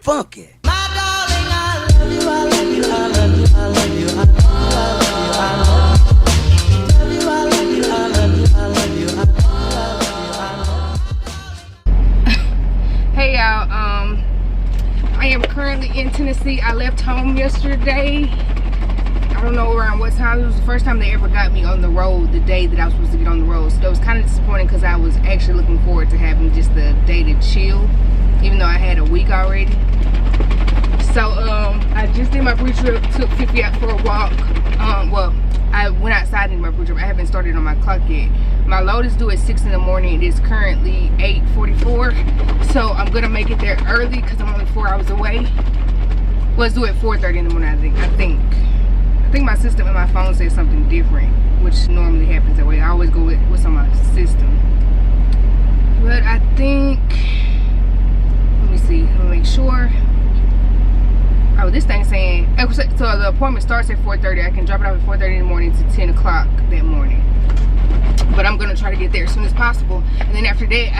funky. My darling, I love you, I love you, I love you, I love you, I love you, I love you, I love you, I love you, I love you. Hey y'all, I am currently in Tennessee. I left home yesterday. I don't know around what time. It was the first time they ever got me on the road the day that I was supposed to get on the road. So that was kind of disappointing because I was actually looking forward to having just the day to chill, even though I had a week already. So I just did my pre-trip, took 50 out for a walk. Well, I went outside in my pre-trip. I haven't started on my clock yet. My load is due at 6 in the morning. It is currently 8:44. So I'm gonna make it there early because I'm only 4 hours away. Well, it's due at 4:30 in the morning, I think. I think my system and my phone says something different, which normally happens that way. I always go with what's on my system. But I think, let me see, let me make sure. Oh, this thing's saying, so the appointment starts at 4:30. I can drop it off at 4:30 in the morning to 10 o'clock that morning. But I'm gonna try to get there as soon as possible. And then after that,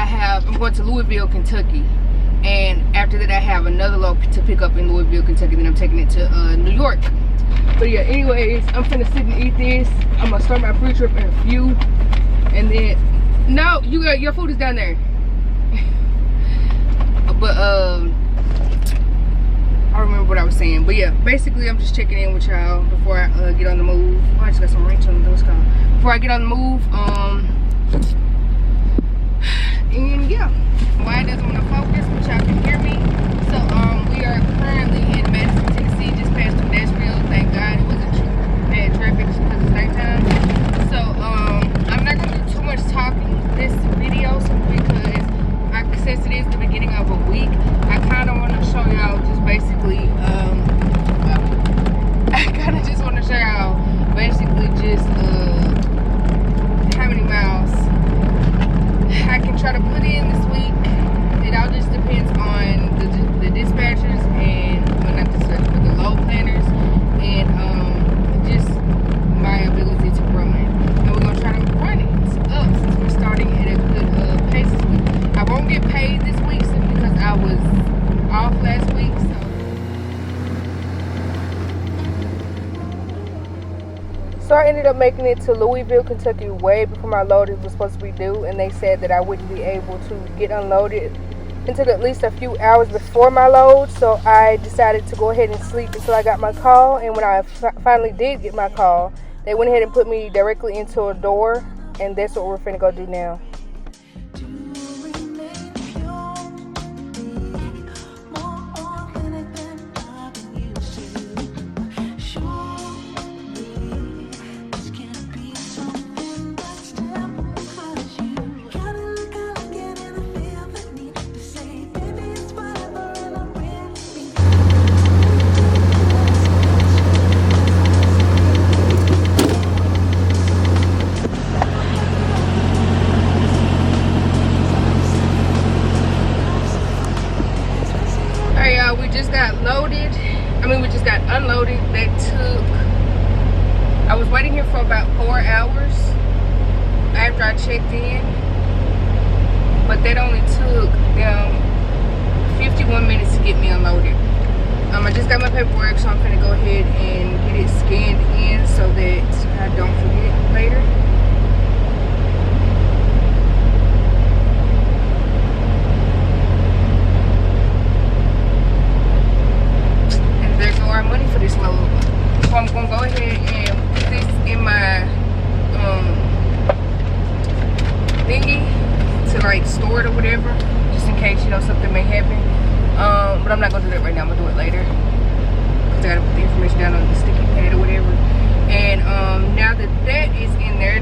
I'm going to Louisville, Kentucky. And after that, I have another load to pick up in Louisville, Kentucky. Then I'm taking it to New York. But yeah, anyways, I'm finna sit and eat this. I'm gonna start my pre-trip in a few. And then, no, your food is down there. But I don't remember what I was saying. But yeah, basically I'm just checking in with y'all before I get on the move. Oh, I just got some wrench on the door. Before I get on the move, and yeah, why it doesn't want to focus, but y'all can hear me. So we are currently in Madison, Tennessee, just past Nashville. Thank God it wasn't bad traffic because it's nighttime. So I'm not gonna do too much talking this video simply because since it is the beginning of a week, I kind of want to show y'all just basically how many miles I can try to put in this week. It all just depends on the dispatchers and, well, not dispatchers, but the load planners, and just my ability to run. And we're gonna try to run it up since we're starting at a good pace this week. I won't get paid this week simply because I was off last week, So I ended up making it to Louisville, Kentucky way before my load was supposed to be due, and they said that I wouldn't be able to get unloaded until at least a few hours before my load. So I decided to go ahead and sleep until I got my call, and when I finally did get my call, they went ahead and put me directly into a door, and that's what we're finna go do now. We just got unloaded. I was waiting here for about 4 hours after I checked in, but that only took them 51 minutes to get me unloaded. I just got my paperwork, so I'm gonna go ahead and get it scanned in so that I don't forget later. Money for this load. So I'm gonna go ahead and put this in my thingy to like store it or whatever, just in case, you know, something may happen. But I'm not gonna do that right now. I'm gonna do it later because I gotta put the information down on the sticky pad or whatever. And now that that is in there,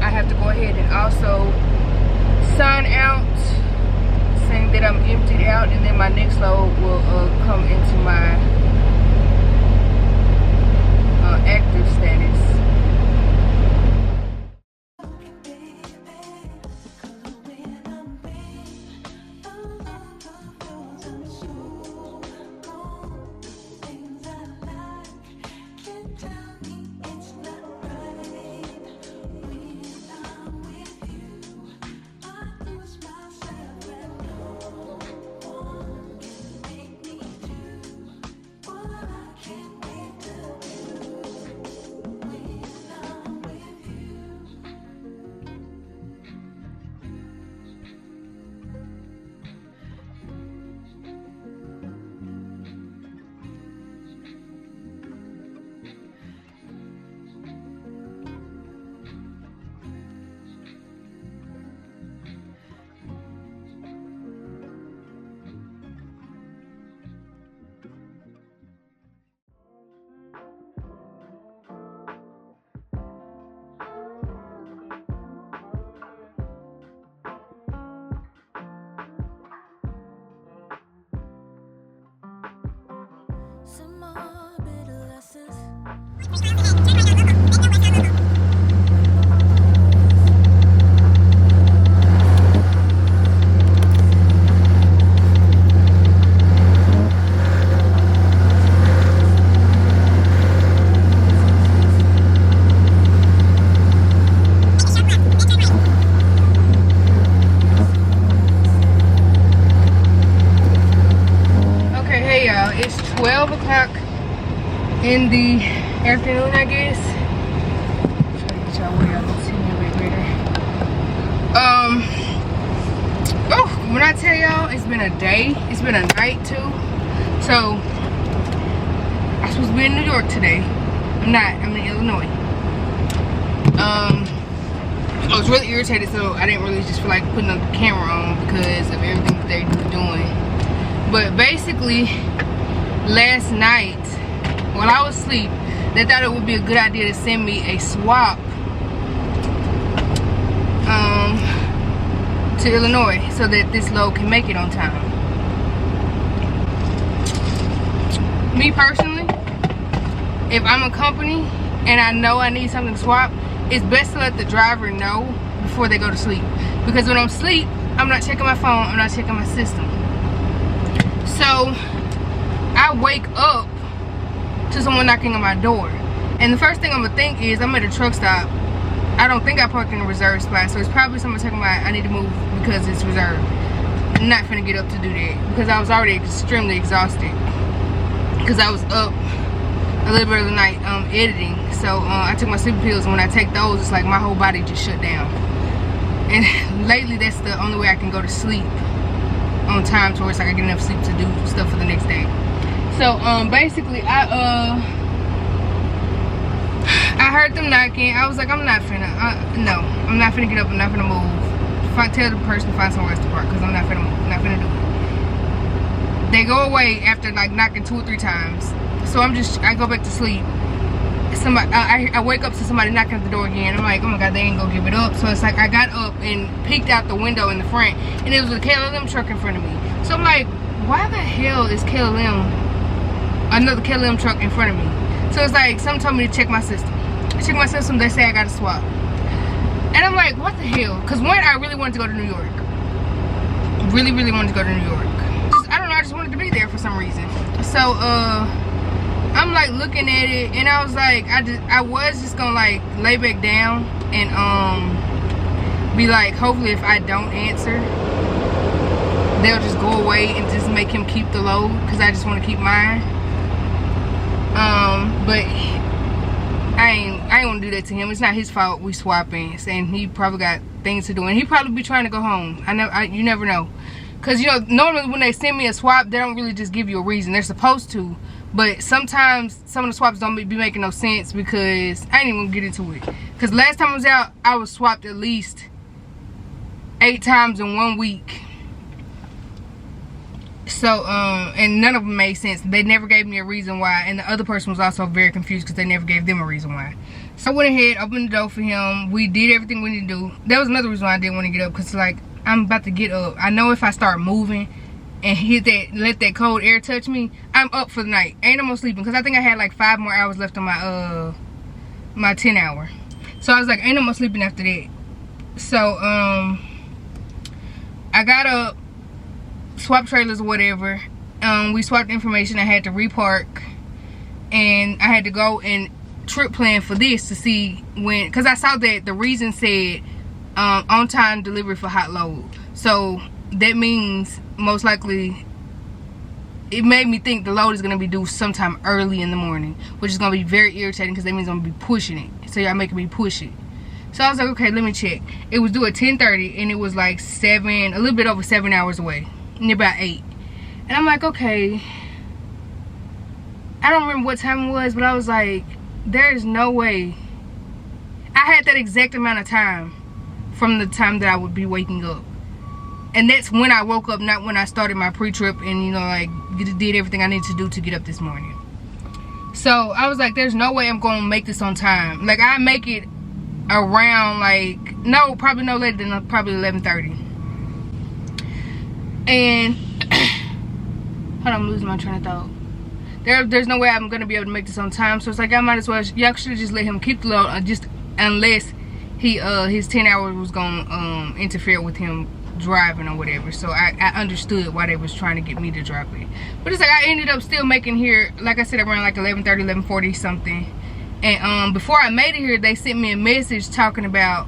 I have to go ahead and also sign out saying that I'm emptied out, and then my next load will come into my active status. It's 12 o'clock in the afternoon, I guess. Try to get y'all way out to see me a bit better. Oh, when I tell y'all, it's been a day, it's been a night too. So I'm supposed to be in New York today. I'm not, I'm in Illinois. I was really irritated, so I didn't really just feel like putting the camera on because of everything that they were doing. But basically, last night, while I was asleep, they thought it would be a good idea to send me a swap to Illinois so that this load can make it on time. Me personally, if I'm a company and I know I need something to swap, it's best to let the driver know before they go to sleep. Because when I'm asleep, I'm not checking my phone, I'm not checking my system. So I wake up to someone knocking on my door, and the first thing I'm gonna think is I'm at a truck stop. I don't think I parked in a reserved spot, so it's probably someone talking about I need to move because it's reserved. I'm not finna get up to do that because I was already extremely exhausted because I was up a little bit of the night editing. So I took my sleeping pills, and when I take those, it's like my whole body just shut down. And lately, that's the only way I can go to sleep on time to where it's like I get enough sleep to do stuff for the next day. So basically I heard them knocking. I was like, I'm not finna no, I'm not finna get up, I'm not finna move. Tell the person to find somewhere else to park because I'm not finna move, not finna do it. They go away after like knocking 2 or 3 times. So I go back to sleep. Somebody I wake up to somebody knocking at the door again. I'm like, oh my god, they ain't gonna give it up. So it's like I got up and peeked out the window in the front, and it was a Kllm truck in front of me. So I'm like, why the hell is another Kllm truck in front of me? So it's like someone told me to check my system. I check my system, they say I gotta swap. And I'm like, what the hell? Because one, I really wanted to go to New York. Really, really wanted to go to New York. I don't know, I just wanted to be there for some reason. So I'm like looking at it, and I was like, I was just gonna like lay back down and be like, hopefully if I don't answer, they'll just go away and just make him keep the load because I just want to keep mine. But I ain't want to do that to him. It's not his fault we swapping, and he probably got things to do, and he probably be trying to go home. You never know, because you know normally when they send me a swap, they don't really just give you a reason. They're supposed to. But sometimes some of the swaps don't be making no sense because I ain't even gonna get into it. Because last time I was out, I was swapped at least 8 times in 1 week. So, and none of them made sense. They never gave me a reason why. And the other person was also very confused because they never gave them a reason why. So I went ahead, opened the door for him. We did everything we needed to do. That was another reason why I didn't want to get up. Because like, I'm about to get up. I know if I start moving and let that cold air touch me, I'm up for the night. Ain't no more sleeping because I think I had like 5 more hours left on my my 10 hour. So I was like, ain't no more sleeping after that. So I got up, swapped trailers or whatever. We swapped information. I had to repark, and I had to go and trip plan for this to see when, because I saw that the reason said on time delivery for hot load. So that means most likely it made me think the load is going to be due sometime early in the morning, which is going to be very irritating because that means I'm going to be pushing it. So y'all making me push it. So I was like, okay, let me check. It was due at 10:30, and it was like a little bit over 7 hours away, near about 8. And I'm like, okay, I don't remember what time it was, but I was like, there is no way. I had that exact amount of time from the time that I would be waking up. And that's when I woke up, not when I started my pre-trip and, you know, like, did everything I needed to do to get up this morning. So I was like, there's no way I'm going to make this on time. Like, I make it around, like, no, probably no later than probably 11:30. And, hold on, I'm losing my train of thought. there's no way I'm gonna be able to make this on time. So it's like I might as well, y'all should have just let him keep the load, just unless he his 10 hours was gonna interfere with him driving or whatever. So I understood why they was trying to get me to drop it. But it's like I ended up still making here, like I said, around like 11:30, 11:40 something. And before I made it here, they sent me a message talking about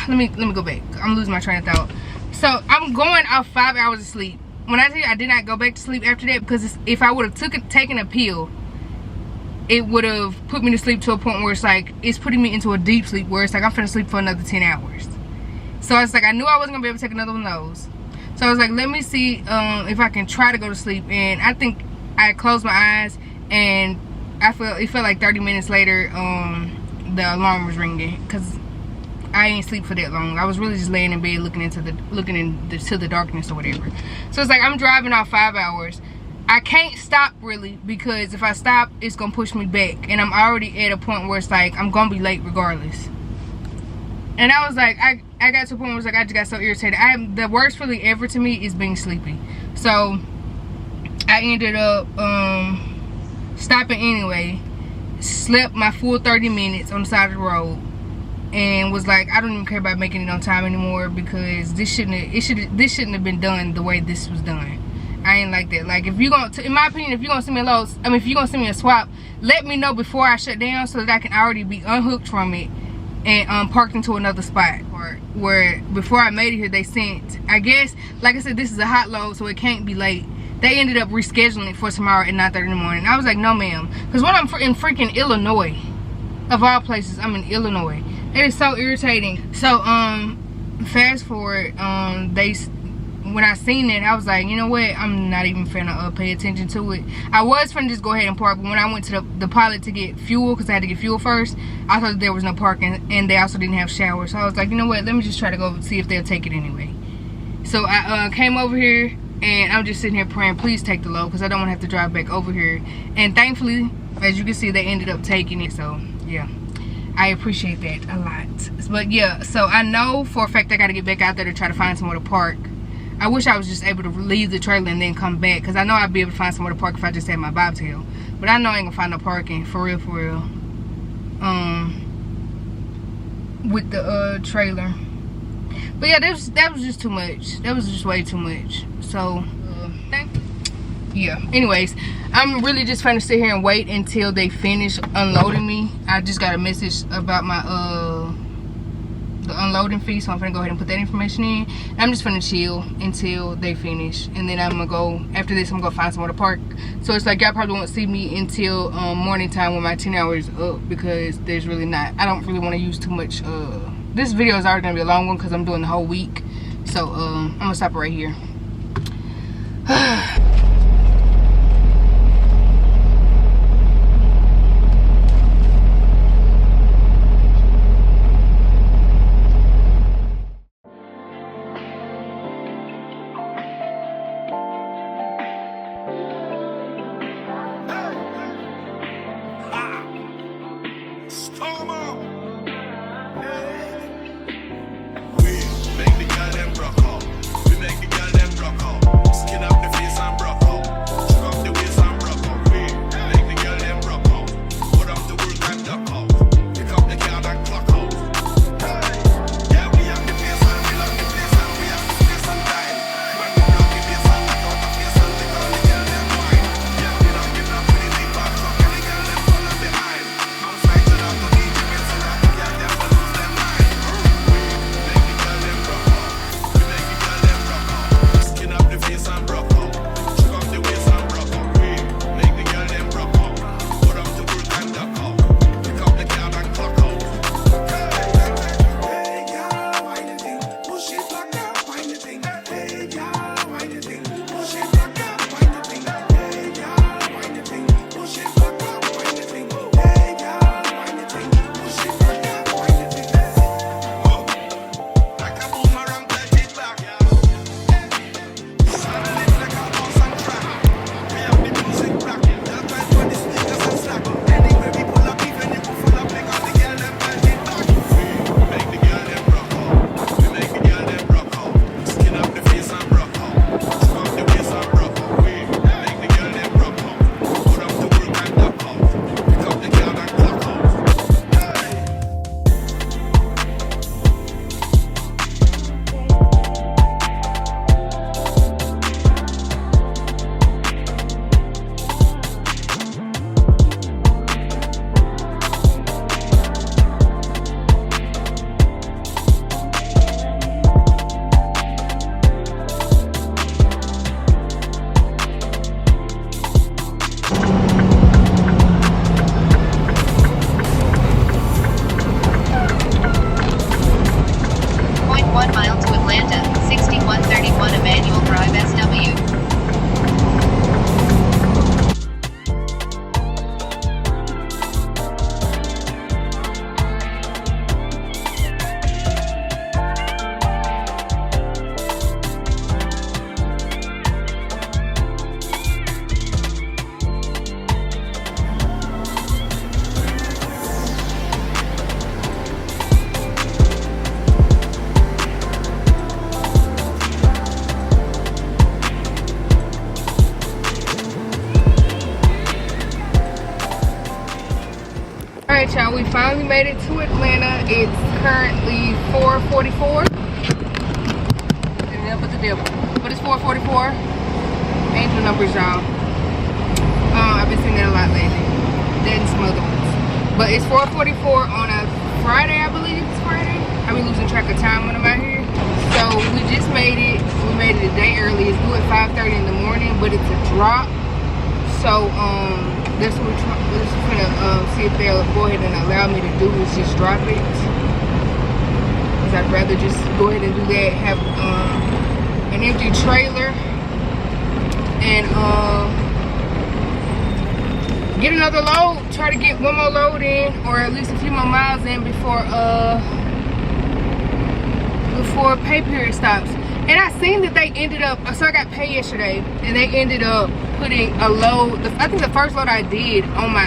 let me go back. I'm losing my train of thought. So I'm going off 5 hours of sleep. When I tell you I did not go back to sleep after that, because if I would have taken a pill, it would have put me to sleep to a point where it's like it's putting me into a deep sleep where it's like I'm finna sleep for another 10 hours. So it's like I knew I wasn't gonna be able to take another one of those. So I was like, let me see if I can try to go to sleep. And I think I closed my eyes, and it felt like 30 minutes later the alarm was ringing, because I ain't sleep for that long. I was really just laying in bed looking into the darkness or whatever. So it's like I'm driving off 5 hours. I can't stop really, because if I stop, it's gonna push me back, and I'm already at a point where it's like I'm gonna be late regardless. And I was like, I got to a point where it was like I just got so irritated. The worst feeling ever to me is being sleepy. So I ended up stopping anyway, slept my full 30 minutes on the side of the road, and was like, I don't even care about making it on time anymore, because this shouldn't have been done the way this was done. I ain't like that. Like, if you're gonna, in my opinion, if you're gonna send me a load, if you're gonna send me a swap, let me know before I shut down, so that I can already be unhooked from it and parked into another spot. Or where before I made it here, they sent, I guess, like I said, this is a hot load, so it can't be late. They ended up rescheduling it for tomorrow at 9:30 in the morning. I was like, no ma'am, because when I'm in freaking Illinois, of all places, I'm in Illinois. It is so irritating. So fast forward, when I seen it, I was like, you know what, I'm not even finna pay attention to it. I was finna just go ahead and park, but when I went to the pilot to get fuel, because I had to get fuel first, I thought there was no parking, and they also didn't have showers. So I was like, you know what, let me just try to go see if they'll take it anyway. So I came over here, and I'm just sitting here praying, please take the load, because I don't want to have to drive back over here. And thankfully, as you can see, they ended up taking it. So yeah, I appreciate that a lot. But yeah, so I know for a fact I got to get back out there to try to find somewhere to park. I wish I was just able to leave the trailer and then come back, because I know I'd be able to find somewhere to park if I just had my bobtail. But I know I ain't gonna find no parking for real with the trailer. But yeah, that was just too much. That was just way too much. So yeah, anyways, I'm really just trying to sit here and wait until they finish unloading me. I just got a message about my the unloading fee, so I'm gonna go ahead and put that information in. I'm just gonna chill until they finish, and then I'm gonna go, after this I'm gonna find somewhere to park. So it's like y'all probably won't see me until morning time when my 10 hours is up, because there's really not, I don't really want to use too much. This video is already gonna be a long one because I'm doing the whole week. So I'm gonna stop it right here. We make the Kllm rock on. We make the Kllm rock on. Skin up the face. finally made it to Atlanta. It's currently 4:44. But the devil. But it's 4:44. Angel numbers, y'all. I've been seeing that a lot lately. That and some other ones. But it's 4:44 on a Friday, I believe it's Friday. I be losing track of time when I'm out here. So we just made it. We made it a day early. It's due at 5:30 in the morning, but it's a drop. So that's what we're gonna see if they'll go ahead and allow me to do is just drop it. Cause I'd rather just go ahead and do that. Have an empty trailer and get another load. Try to get one more load in, or at least a few more miles in before pay period stops. And I seen that they ended up, so I got paid yesterday, and they ended up putting a load, I think the first load I did on my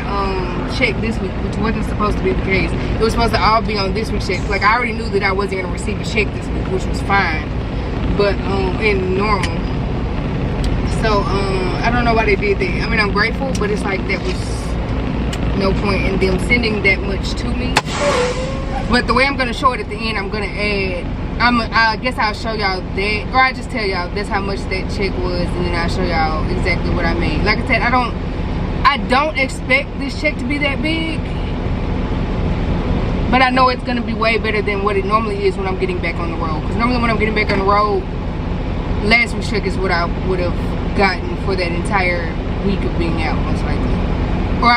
check this week, which wasn't supposed to be the case. It was supposed to all be on this week's check. Like, I already knew that I wasn't gonna receive a check this week, which was fine, but in normal. So I don't know why they did that. I mean, I'm grateful, but it's like that was no point in them sending that much to me. But the way I'm gonna show it at the end, I'm gonna add, I guess I'll show y'all that, or I just tell y'all that's how much that check was, and then I'll show y'all exactly what I made. Like I said, I don't expect this check to be that big, but I know it's gonna be way better than what it normally is when I'm getting back on the road. Because normally when I'm getting back on the road, last week's check is what I would have gotten for that entire week of being out, most likely. Or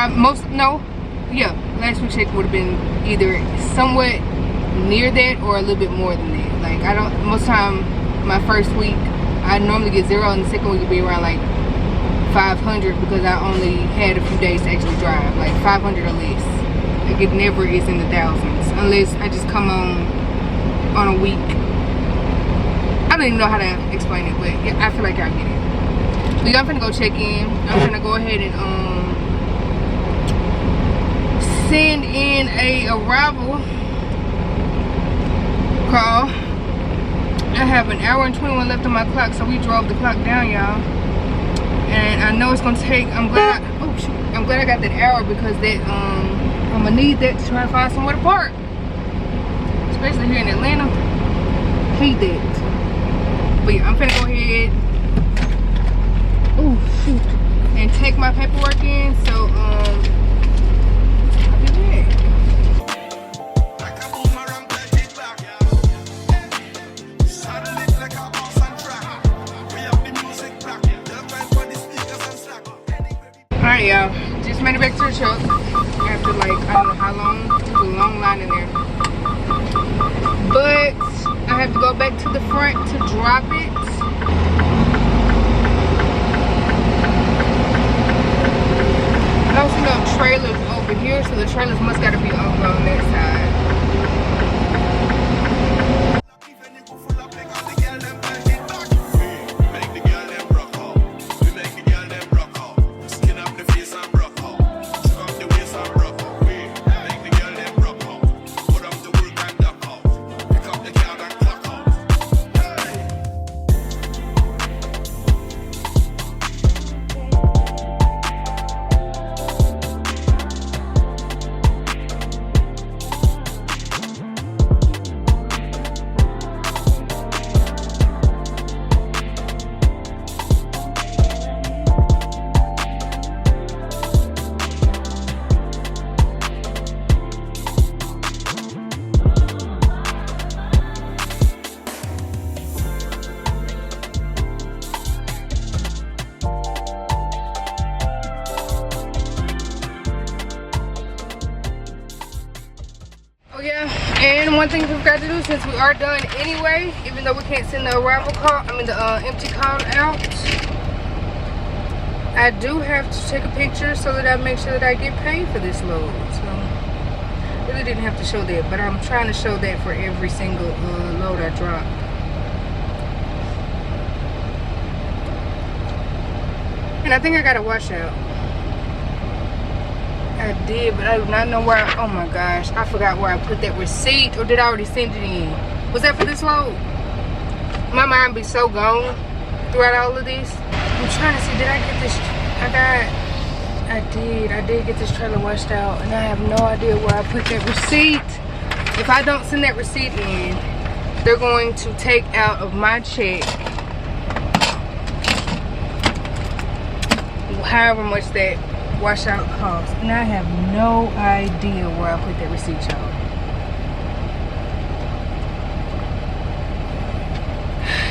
last week's check would have been either somewhat near that or a little bit more than that. Like, most time my first week I normally get 0, and the second week would be around like 500 because I only had a few days to actually drive, like 500 or less. Like, it never is in the thousands unless I just come on a week. I don't even know how to explain it, but yeah, I feel like y'all get it. So I'm gonna go check in. I'm gonna go ahead and send in a arrival call. I have an hour and 21 left on my clock, so we drove the clock down, y'all. And I know it's gonna take. I'm glad I got that hour because that I'm gonna need that to try to find somewhere to park, especially here in Atlanta. Hate that. But yeah, I'm finna go ahead. Oh shoot! And take my paperwork in. So I'll be back. Alright, y'all, just made it back to the truck after like, I don't know how long. It was a long line in there, but I have to go back to the front to drop it. I don't see no trailers over here, so the trailers must gotta be over on that side. And one thing we forgot to do, since we are done anyway, even though we can't send the arrival call, the empty call out, I do have to take a picture so that I make sure that I get paid for this load. So really didn't have to show that, but I'm trying to show that for every single load I drop. And I think I got a washout. I did, but I do not know where oh my gosh, I forgot where I put that receipt, or did I already send it in? Was that for this load? My mind be so gone throughout all of this. I'm trying to see, did I get this? I I did get this trailer washed out, and I have no idea where I put that receipt. If I don't send that receipt in, they're going to take out of my check however much that washout costs, and I have no idea where I put that receipt, y'all.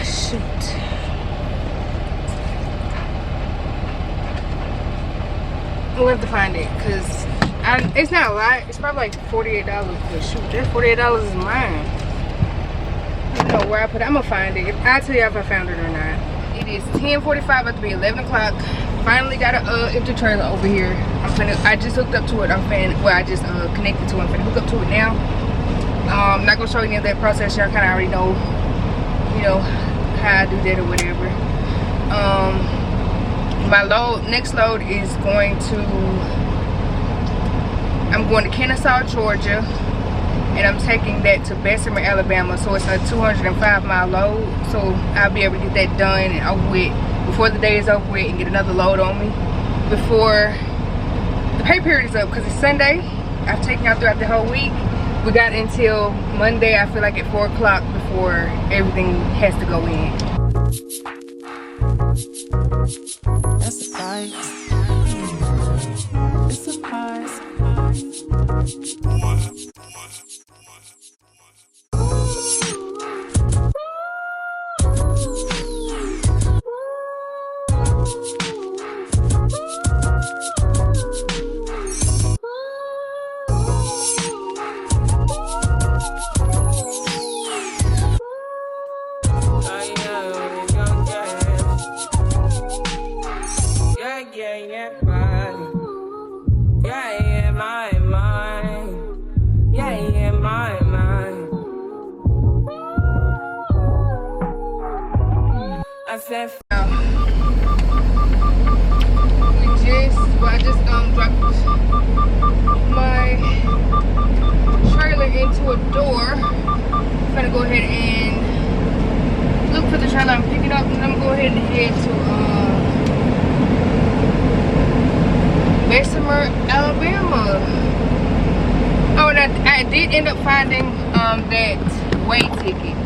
Shoot. We'll have to find it, because it's not a lot. It's probably like $48, but shoot, that $48 is mine. I don't know where I put it. I'm gonna find it. I'll tell you if I found it or not. It is 10:45, about to be 11 o'clock. Finally got a empty trailer over here. I just hooked up to it. I just connected to it. I'm finna hook up to it now. I'm not gonna show you any of that process. Y'all kind of already know, you know, how I do that or whatever. My next load is I'm going to Kennesaw, Georgia, and I'm taking that to Bessemer, Alabama. So it's a 205-mile load. So I'll be able to get that done and over with before the day is over with, and get another load on me before the pay period is up, because it's Sunday. I've taken out throughout the whole week. We got until Monday, I feel like at 4 o'clock before everything has to go in. That's a price. It's a price. I just dropped my trailer into a door. I'm gonna go ahead and look for the trailer I'm picking up, and I'm gonna go ahead and head to Bessemer, Alabama. Oh, and I did end up finding that way ticket.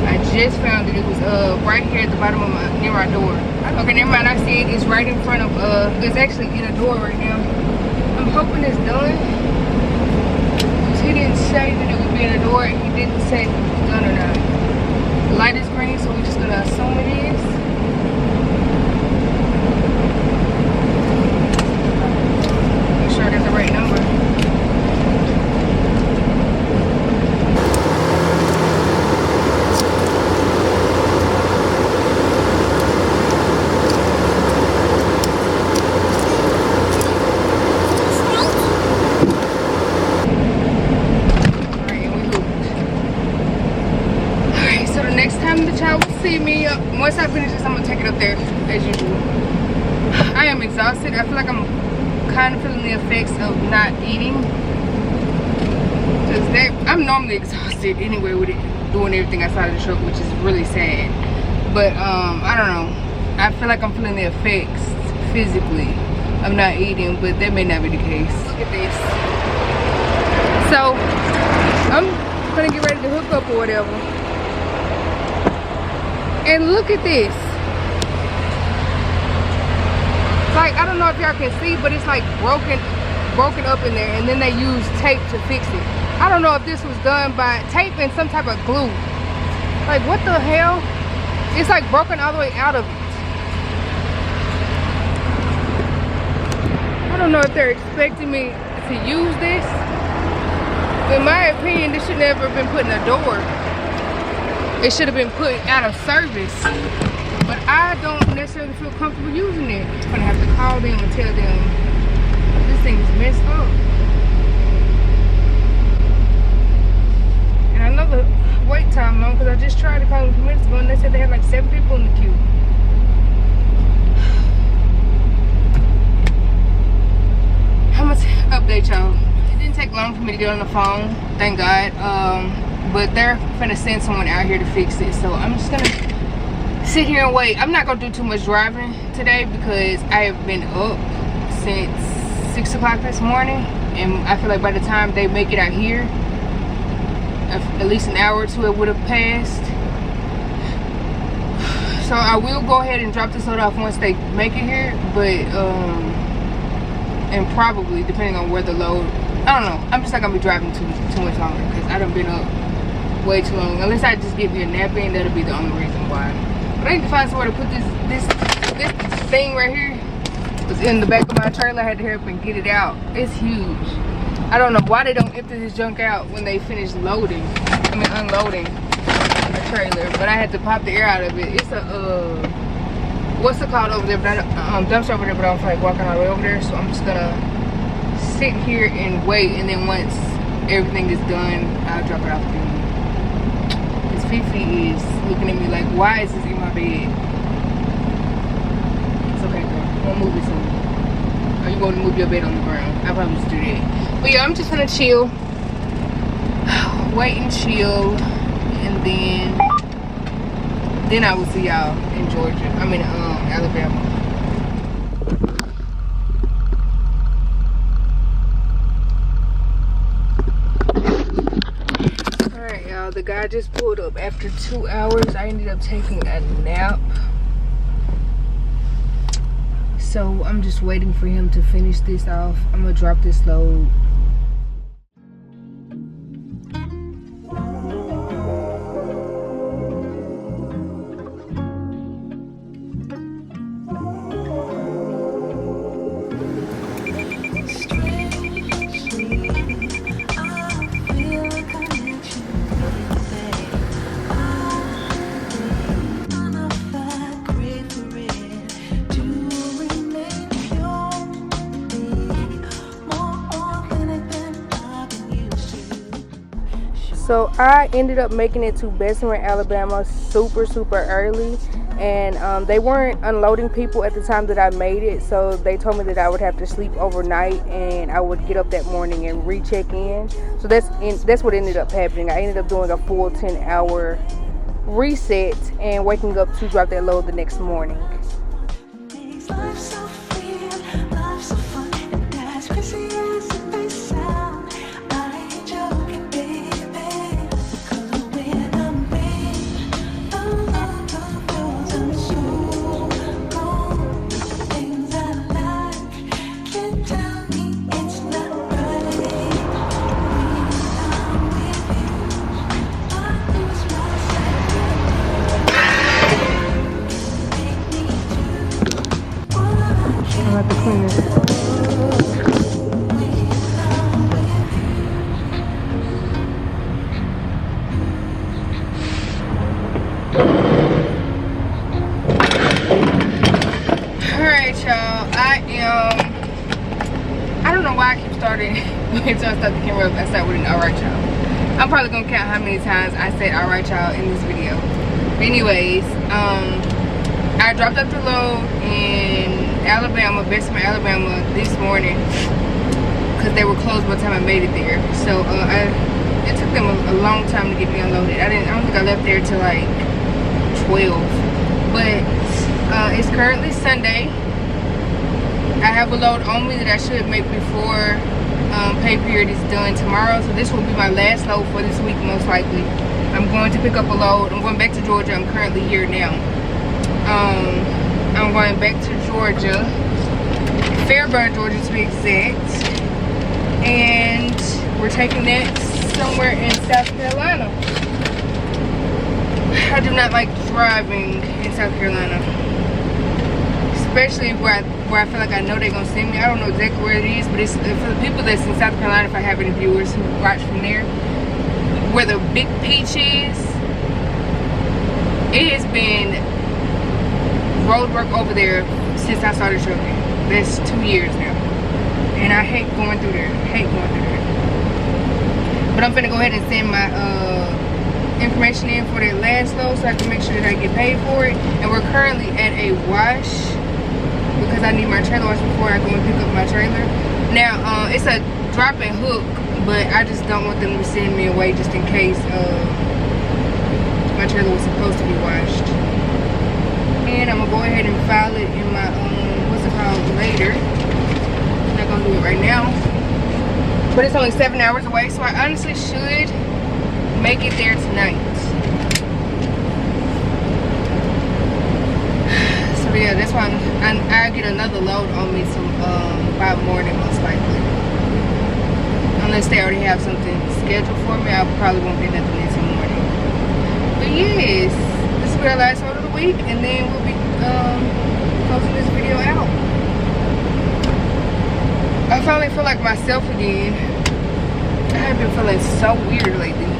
I just found it. It was right here at the bottom of near my door. Okay, never mind. I see it. It's right in front of it's actually in a door right now. I'm hoping it's done. He didn't say that it would be in a door, and he didn't say if it was done or not. The light is green, so we're just gonna assume it is. Make sure I got the right number. Once I finish this, I'm gonna take it up there as usual. I am exhausted. I feel like I'm kind of feeling the effects of not eating, because I'm normally exhausted anyway with it, doing everything outside of the truck, which is really sad. But I don't know. I feel like I'm feeling the effects physically of not eating, but that may not be the case. Look at this. So I'm gonna get ready to hook up or whatever. And look at this. Like, I don't know if y'all can see, but it's like broken up in there, and then they use tape to fix it. I don't know if this was done by tape and some type of glue. Like, what the hell? It's like broken all the way out of it. I don't know if they're expecting me to use this. In my opinion, this should never have been put in a door. It should have been put out of service, but I don't necessarily feel comfortable using it. I'm gonna have to call them and tell them this thing is messed up. And I know the wait time long, because I just tried to call them a few minutes ago and they said they had like 7 people in the queue. I'm gonna update y'all. It didn't take long for me to get on the phone, thank God. But they're gonna send someone out here to fix it, so I'm just gonna sit here and wait. I'm not gonna do too much driving today because I have been up since 6 o'clock this morning, and I feel like by the time they make it out here, at least an hour or two it would have passed. So I will go ahead and drop this load off once they make it here, but and probably depending on where the load, I don't know, I'm just not gonna be driving too much longer because I done been up way too long. Unless I just give you a nap in, that'll be the only reason why. But I need to find somewhere to put this thing right here. It's in the back of my trailer. I had to hurry up and get it out. It's huge. I don't know why they don't empty this junk out when they finish unloading the trailer, but I had to pop the air out of it. It's a what's it called over there, but dumpster over there, but I don't feel like walking all the way over there, so I'm just gonna sit here and wait, and then once everything is done, I'll drop it off again. Because Fifi is looking at me like, why is this in my bed? It's okay, girl. We'll move it soon. Or you want to move your bed on the ground? I'll probably just do that. But yeah, I'm just gonna chill, wait and chill, and then I will see y'all in Georgia. I mean, Alabama. Alright, y'all. The guy just pulled up after 2 hours. I ended up taking a nap. So I'm just waiting for him to finish this off. I'm gonna drop this load. So I ended up making it to Bessemer, Alabama super early, and they weren't unloading people at the time that I made it, so they told me that I would have to sleep overnight and I would get up that morning and recheck in. So that's what ended up happening. I ended up doing a full 10-hour reset and waking up to drop that load the next morning. I don't know why I keep starting until I start the camera up. I start with an alright y'all. I'm probably gonna count how many times I said alright y'all in this video. Anyways, I dropped up the load in Alabama, Bessemer, Alabama this morning because they were closed by the time I made it there. So it took them a long time to get me unloaded. I don't think I left there till like 12. But it's currently Sunday. I have a load on me that I should make before pay period is done tomorrow. So this will be my last load for this week most likely. I'm going to pick up a load. I'm going back to Georgia. I'm currently here now. I'm going back to Georgia, Fairburn, Georgia to be exact. And we're taking that somewhere in South Carolina. I do not like driving in South Carolina, especially where I feel like I know they're gonna send me. I don't know exactly where it is, but it's for the people that's in South Carolina. If I have any viewers who watch from there, where the Big Peach is, it has been road work over there since I started trucking. That's 2 years now, and I hate going through there. But I'm finna go ahead and send my information in for that last load so I can make sure that I get paid for it. And we're currently at a wash because I need my trailer wash before I go and pick up my trailer. Now it's a drop and hook, but I just don't want them to send me away just in case my trailer was supposed to be washed. And I'm gonna go ahead and file it in my what's it called, later. I'm not gonna do it right now, but it's only 7 hours away, so I honestly should make it there tonight. So yeah, that's why I'll get another load on me by morning, most likely. Unless they already have something scheduled for me, I probably won't get nothing until morning. But yes, this will be our last load of the week, and then we'll be closing this video out. I finally feel like myself again. I have been feeling so weird lately,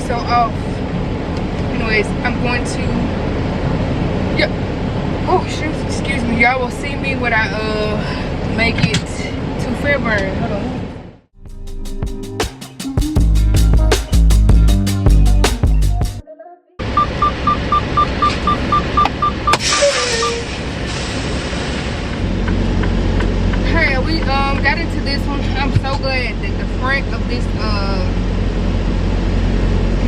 so off. Anyways, I'm going to, yeah. Oh shoot, excuse me. Y'all will see me when I make it to Fairburn. Hold on. Got into this one. I'm so glad that the front of this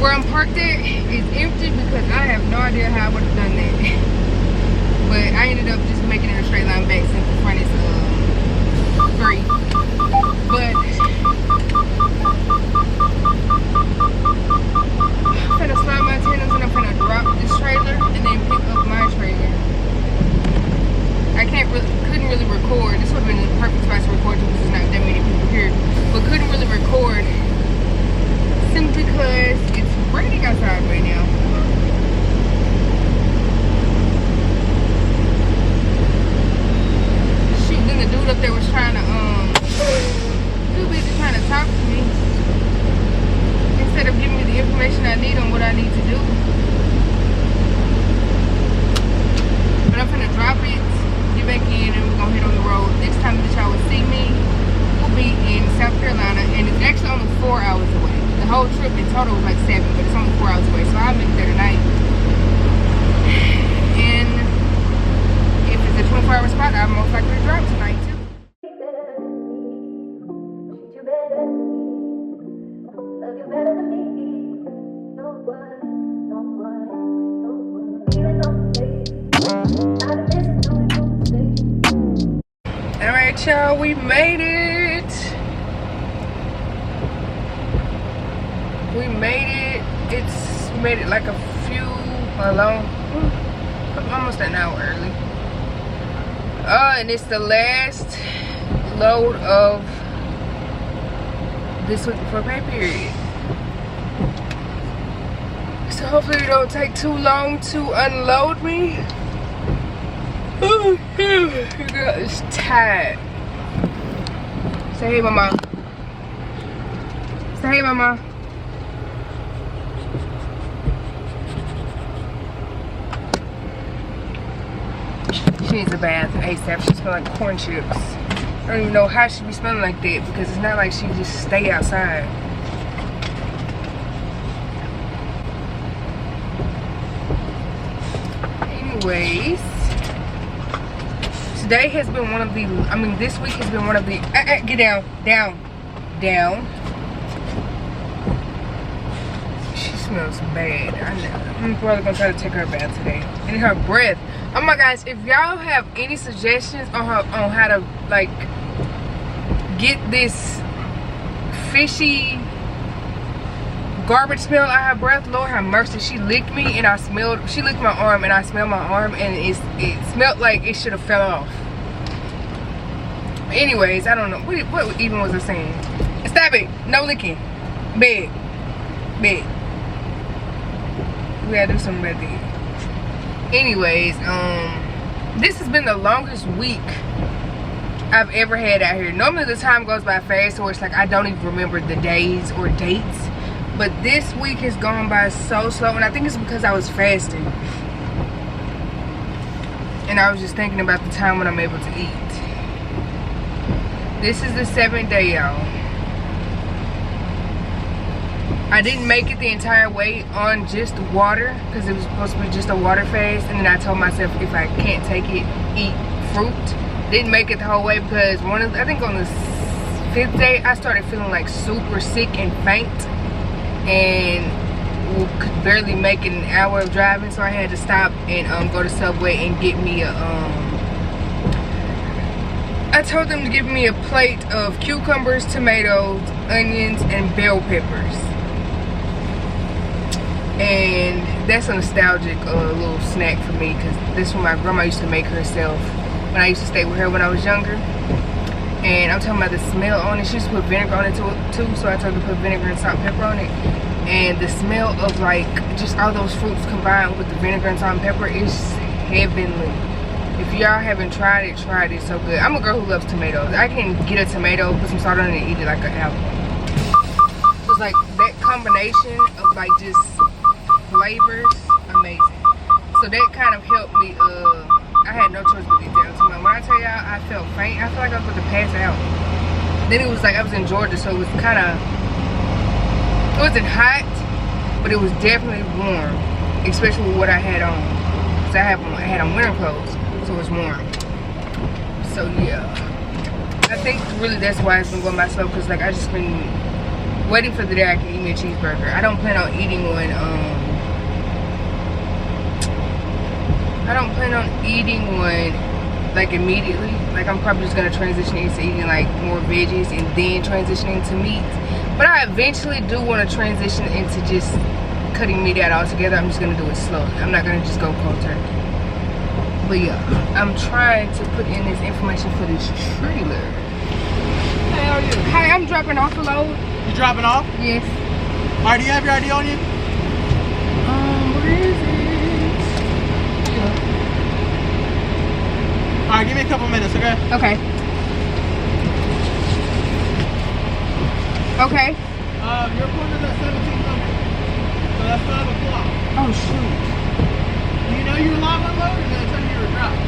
where I'm parked at is empty, because I have no idea how I would have done that. But I ended up just making it a straight line back since the front is free. But I'm gonna slide my antennas and I'm gonna drop this trailer and then pick up my trailer. I couldn't really record. This would have been the perfect spot to record because there's not that many people here. But couldn't really record simply because it's raining outside right now. Shoot, then the dude up there was trying to too busy trying to talk to me instead of giving me the information I need on what I need to do. But I'm gonna drop it, back in, and we're gonna head on the road. Next time that y'all will see me will be in South Carolina, and it's actually only 4 hours away. The whole trip in total was like 7, but it's only 4 hours away, so I'll make it there tonight. And if it's a 24-hour spot, I'm most likely to drive tonight too. Alright y'all, we made it. We made it like almost an hour early. And it's the last load of this week before pay period. So hopefully it don't take too long to unload me. Oh, your girl is tired. Say hey, mama. Say hey, mama. She needs a bath ASAP. She smells like corn chips. I don't even know how she be smelling like that, because it's not like she just stay outside. Anyways. Today has been one of the, this week has been one of the, get down. She smells bad. I know. I'm probably gonna try to take her bath today. And her breath. Oh my gosh, if y'all have any suggestions on how to like get this fishy garbage smell out her breath, Lord have mercy. She licked me and she licked my arm and I smelled my arm and it smelled like it should have fell off. Anyways, I don't know. What even was I saying? Stop it. No licking. Bed. We gotta do something about that. Anyways, this has been the longest week I've ever had out here. Normally the time goes by fast, or it's like I don't even remember the days or dates. But this week has gone by so slow, and I think it's because I was fasting. And I was just thinking about the time when I'm able to eat. This is the 7th day, y'all. I didn't make it the entire way on just water, because it was supposed to be just a water fast. And then I told myself if I can't take it, eat fruit. Didn't make it the whole way because I think on the 5th day, I started feeling like super sick and faint. And could barely make it an hour of driving, so I had to stop and go to Subway and get me a I told them to give me a plate of cucumbers, tomatoes, onions, and bell peppers. And that's a nostalgic little snack for me, because this one my grandma used to make herself when I used to stay with her when I was younger. And I'm talking about the smell on it. She used to put vinegar on it too, so I told her to put vinegar and salt and pepper on it. And the smell of like just all those fruits combined with the vinegar and salt and pepper is heavenly. If y'all haven't tried it, try it. It's so good. I'm a girl who loves tomatoes. I can get a tomato, put some salt on it, and eat it like an apple. So it's like that combination of like just flavors, amazing. So that kind of helped me. I had no choice but to get down to my. When I tell y'all, I felt faint. I felt like I was about to pass out. Then it was like I was in Georgia, so it was kind of. It wasn't hot, but it was definitely warm, especially with what I had on. Cause I had on winter clothes, so it was warm. So yeah, I think really that's why it's been going by slow. Cause like I just been waiting for the day I can eat me a cheeseburger. I don't plan on eating one. I don't plan on eating one like immediately. Like I'm probably just gonna transition into eating like more veggies and then transitioning to meat. But I eventually do want to transition into just cutting meat out altogether. I'm just gonna do it slowly. I'm not gonna just go cold turkey. But yeah, I'm trying to put in this information for this trailer. Hey, how are you? Hi, I'm dropping off a load. You dropping off? Yes. Alright, do you have your ID on you? Where is it? Alright, give me a couple minutes, okay? Okay. Okay. Your appointment's at 1700. So that's 5 o'clock. Oh shoot. Do you know you were live unload, or did I tell you you were dropped?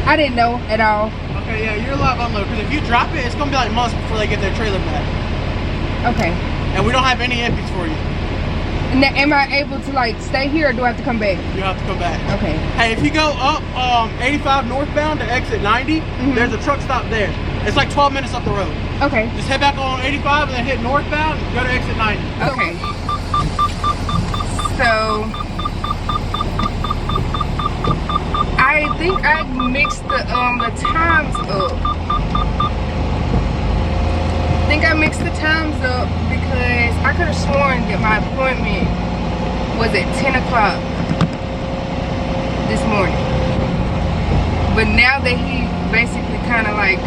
I didn't know at all. Okay, yeah, you're live unload. Because if you drop it, it's gonna be like months before they get their trailer back. Okay. And we don't have any empties for you. Now, am I able to like stay here, or do I have to come back? You have to come back. Okay. Hey, if you go up 85 northbound to exit 90, there's a truck stop there. It's like 12 minutes up the road. Okay. Just head back on 85 and then hit northbound, go to exit 90. Okay. So I think I mixed the times up. I think I mixed the times up because I could have sworn that my appointment was at 10 o'clock this morning. But now that he basically kind of like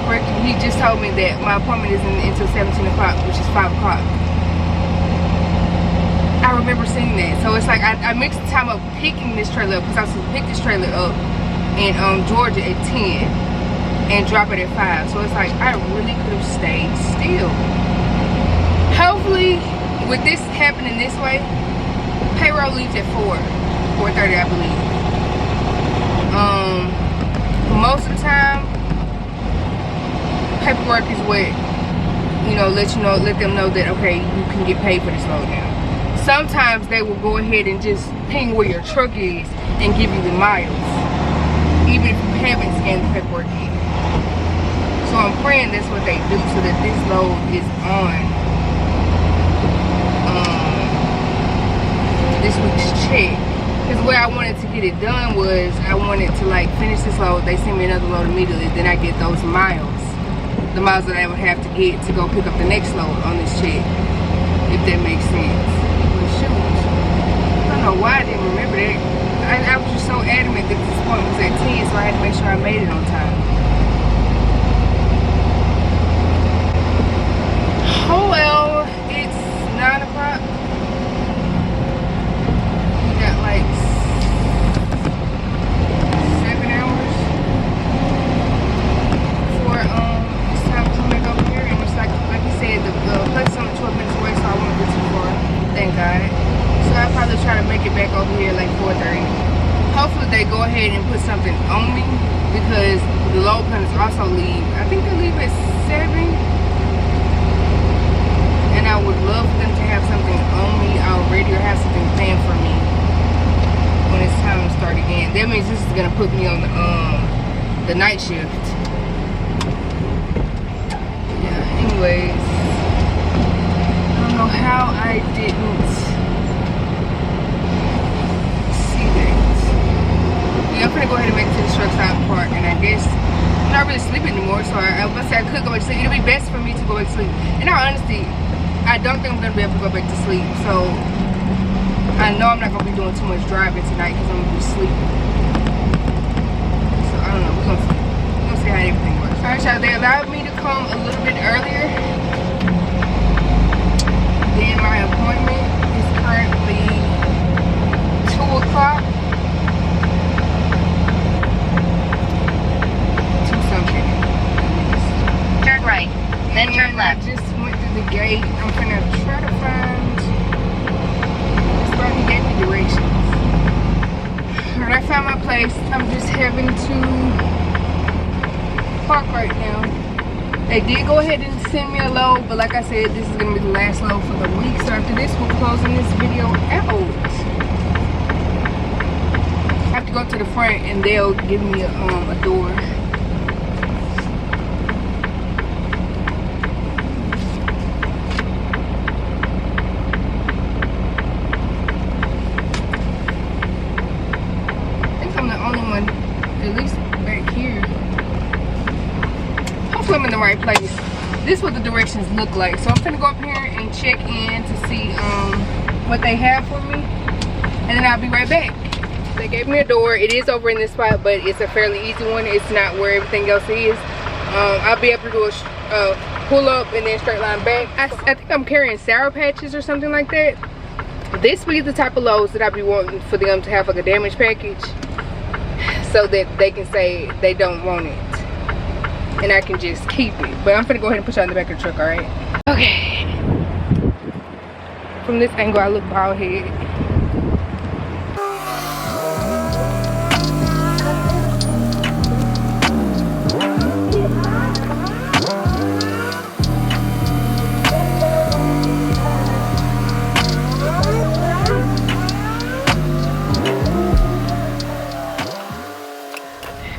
corrected, he just told me that my appointment isn't until 17 o'clock, which is 5 o'clock. I remember seeing that. So it's like I mixed the time up picking this trailer up, because I was supposed to pick this trailer up in Georgia at 10 and drop it at 5. So it's like I really could have stayed still. Hopefully with this happening this way, payroll leaves at 4:30 I believe. Most of the time paperwork is what, you know, let them know that okay, you can get paid for this load now. Sometimes they will go ahead and just ping where your truck is and give you the miles, even if you haven't scanned the paperwork yet. So I'm praying that's what they do, so that this load is on this week's check. Because the way I wanted to get it done was I wanted to like finish this load, they send me another load immediately, then I get those miles, the miles that I would have to get to go pick up the next load on this check, if that makes sense. But shoot, I don't know why I didn't remember that. I was just so adamant that this appointment was at 10, so I had to make sure I made it on time. Oh well, it's 9 o'clock. We got like 7 hours before it's time to come back over here, and it's like you said, the place is only 12 minutes away, so I won't get too far. Thank God. So I'll probably try to make it back over here like 4:30. Hopefully they go ahead and put something on me, because the load planners also leave. I think they leave at 7. And I would love for them to have something on me already, or have something planned for me when it's time to start again. That means this is gonna put me on the night shift. Yeah, anyways, I don't know how I didn't go back to sleep. In all honesty, I don't think I'm gonna be able to go back to sleep. So I know I'm not gonna be doing too much driving tonight because I'm gonna be sleeping. So I don't know. We're gonna see how everything works. Alright, y'all. They allowed me to come a little bit earlier than my appointment. It's currently 2 o'clock. 2 something. Turn right, then turn I left. just went through the gate. I'm gonna try to find. This one he gave me directions. Alright, I found my place. I'm just having to park right now. They did go ahead and send me a load, but like I said, this is gonna be the last load for the week. So after this, we're closing this video out. I have to go to the front and they'll give me a door. I think I'm the only one, at least back here. Hopefully I'm in the right place. This is what the directions look like. So I'm gonna go up here and check in to see what they have for me, and then I'll be right back. They gave me a door. It is over in this spot, but it's a fairly easy one. It's not where everything else is. I'll be able to do a pull up and then straight line back. I think I'm carrying Sour Patches or something like that. This will be the type of loads that I'll be wanting for them to have like a damage package, so that they can say they don't want it and I can just keep it. But I'm gonna go ahead and put you on the back of the truck, all right? Okay. From this angle, I look bald head.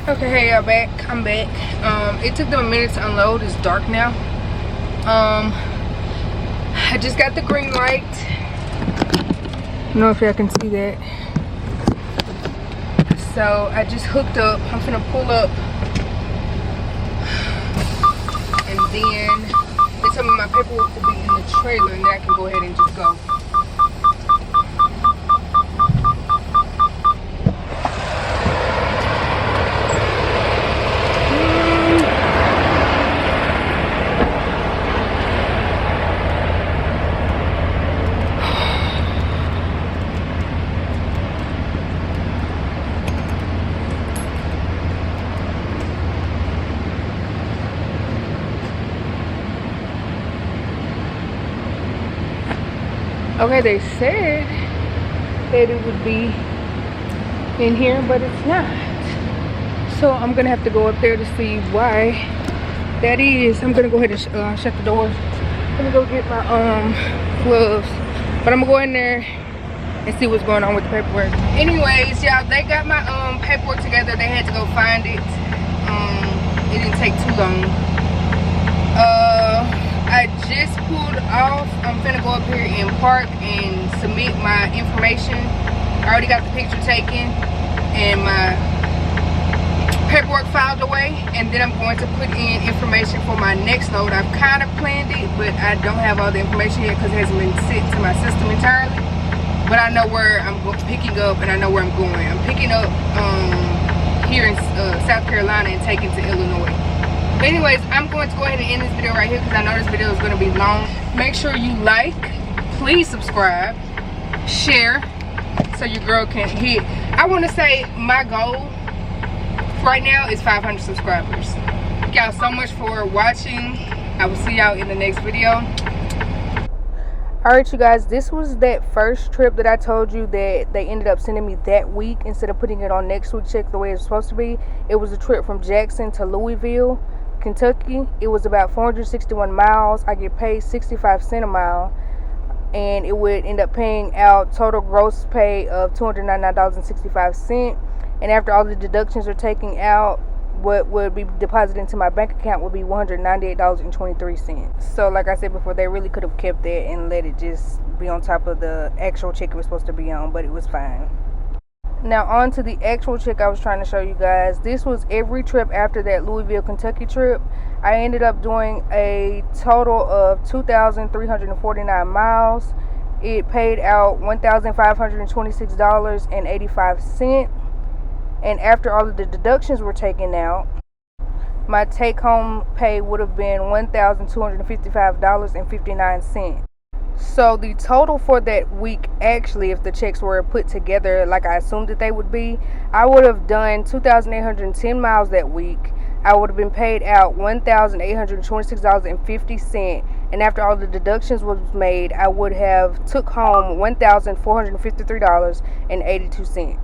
Okay, hey y'all, I'm back. It took them a minute to unload. It's dark now. I just got the green light. I don't know if y'all can see that. So I just hooked up. I'm gonna pull up, and then they told me my paperwork will be in the trailer, and then I can go ahead and just go. Okay, they said that it would be in here, but it's not. So I'm gonna have to go up there to see why that is. I'm gonna go ahead and shut the doors. I'm gonna go get my gloves, but I'm gonna go in there and see what's going on with the paperwork. Anyways, y'all, they got my paperwork together. They had to go find it. It didn't take too long. I just pulled off. I'm gonna go up here and park and submit my information. I already got the picture taken and my paperwork filed away, and then I'm going to put in information for my next load. I've kind of planned it, but I don't have all the information yet because it hasn't been sent to my system entirely. But I know where I'm picking up, and I know where I'm going. I'm picking up here in South Carolina and taking to Illinois. But anyways, I'm going to go ahead and end this video right here because I know this video is going to be long. Make sure you like, please subscribe, share, so your girl can hit. I want to say my goal right now is 500 subscribers. Thank y'all so much for watching. I will see y'all in the next video. Alright, you guys, this was that first trip that I told you that they ended up sending me that week instead of putting it on next week check the way it's supposed to be. It was a trip from Jackson to Louisville, Kentucky. It was about 461 miles. I get paid 65 cents a mile, and it would end up paying out total gross pay of $299.65. And after all the deductions are taken out, what would be deposited into my bank account would be $198.23. So like I said before, they really could have kept that and let it just be on top of the actual check it was supposed to be on, but it was fine. Now on to the actual check I was trying to show you guys. This was every trip after that Louisville, Kentucky trip. I ended up doing a total of 2,349 miles. It paid out $1,526.85. And after all of the deductions were taken out, my take-home pay would have been $1,255.59. So the total for that week, actually, if the checks were put together like I assumed that they would be, I would have done 2,810 miles that week. I would have been paid out $1,826.50, and after all the deductions was made, I would have took home $1,453.82.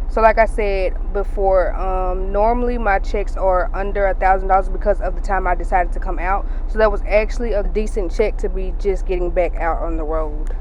So like I said before, normally my checks are under $1,000 because of the time I decided to come out. So that was actually a decent check to be just getting back out on the road.